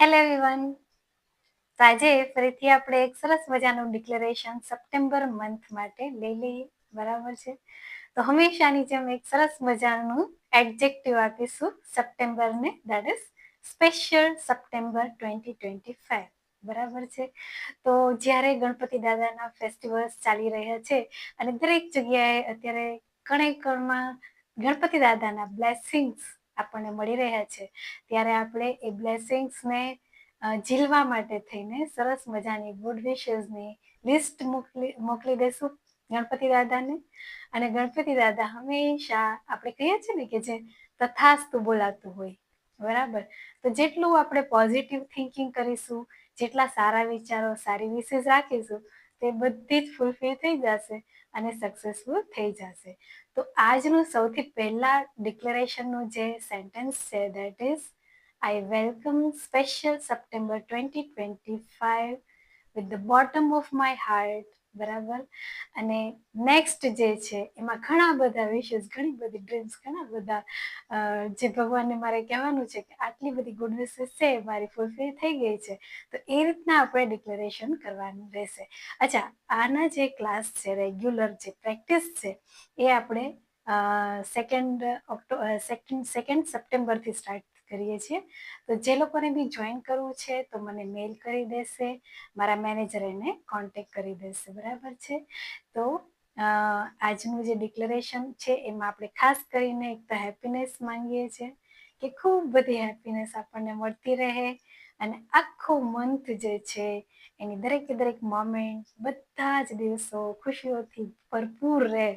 Hello everyone. તો આજે ફરીથી આપણે એક સરસ મજાનું ડિક્લેરેશન સપ્ટેમ્બર મંથ માટે લઈ લઈએ, બરાબર છે? તો હંમેશાની જેમ એક સરસ મજાનું એડજેક્ટિવ આપીશું સપ્ટેમ્બરને, દેટ ઇઝ સ્પેશિયલ સપ્ટેમ્બર 2025, બરાબર છે? તો જ્યારે ગણપતિ દાદાના ફેસ્ટિવલ્સ ચાલી રહ્યા છે અને દરેક જગ્યાએ અત્યારે કણે-કણમાં ગણપતિ દાદાના બ્લેસિંગ્સ આપણને મળી રહ્યા છે, ત્યારે આપણે એ બ્લેસિંગ્સને ઝીલવા માટે થઈને સરસ મજાની ગુડ વિશેસની લિસ્ટ મોકલી દેશું ગણપતિ દાદાને. અને ગણપતિ દાદા હંમેશા આપણે કહીએ છીએ ને કે જે તથાસ્તુ બોલાતું હોય, બરાબર? તો જેટલું આપણે પોઝિટિવ થિંકિંગ કરીશું, જેટલા સારા વિચારો, સારી વિશેષ રાખીશું, તે બધી જ ફૂલફિલ થઈ જશે અને સક્સેસફુલ થઈ જશે. તો આજનું સૌથી પહેલા ડિક્લેરેશનનું જે સેન્ટેન્સ છે, that is I welcome special September 2025 with the bottom of my heart, બરાબર? અને નેક્સ્ટ જે છે એમાં ઘણા બધા વિશેષ, ઘણી બધી ડ્રીમ્સ, ઘણા બધા જે ભગવાનને મારે કહેવાનું છે કે આટલી બધી ગુડ વિશેષ છે મારી ફૂલફિલ થઈ ગઈ છે. તો એ રીતના આપણે ડિક્લેરેશન કરવાનું રહેશે. અચ્છા, આના જે ક્લાસ છે, રેગ્યુલર જે પ્રેક્ટિસ છે, એ આપણે સેકન્ડ સપ્ટેમ્બરથી સ્ટાર્ટ કરીએ છીએ. તો જે લોકોને બી જોઈન કરવું છે તો મને મેલ કરી દેશે, મારા મેનેજર એને કોન્ટેક્ટ કરી દેશે, બરાબર છે? તો આજનું જે ડિક્લેરેશન છે એમાં આપણે ખાસ કરીને એક તો હેપીનેસ માંગીએ છીએ કે ખૂબ બધી હેપીનેસ આપણને મળતી રહે અને આખો મંથ જે છે એની દરેક મોમેન્ટ, બધા જ દિવસો ખુશીઓથી ભરપૂર રહે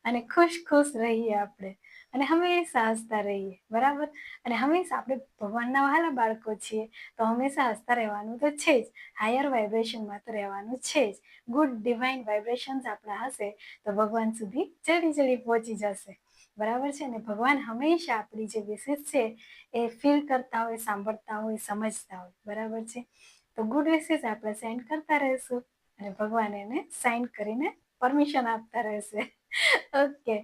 અને ખુશ રહીએ આપણે અને હંમેશા હસતા રહીએ, બરાબર? અને હંમેશા આપણે ભગવાનના વહાલા બાળકો છીએ તો હંમેશા હસતા રહેવાનું તો છે જ, હાયર વાઇબ્રેશનમાં તો રહેવાનું છે જ. ગુડ ડિવાઇન વાઇબ્રેશન્સ આપણા હશે તો ભગવાન સુધી જલ્દી પહોંચી જશે, બરાબર છે ને? ભગવાન હંમેશા આપણી જે વિશેષ છે એ ફીલ કરતા હોય, સાંભળતા હોય, સમજતા હોય, બરાબર છે? તો ગુડ વિશેષ આપણે સેન્ડ કરતા રહીશું અને ભગવાન એને સાઇન કરીને પરમિશન આપતા રહેશે. ઓકે.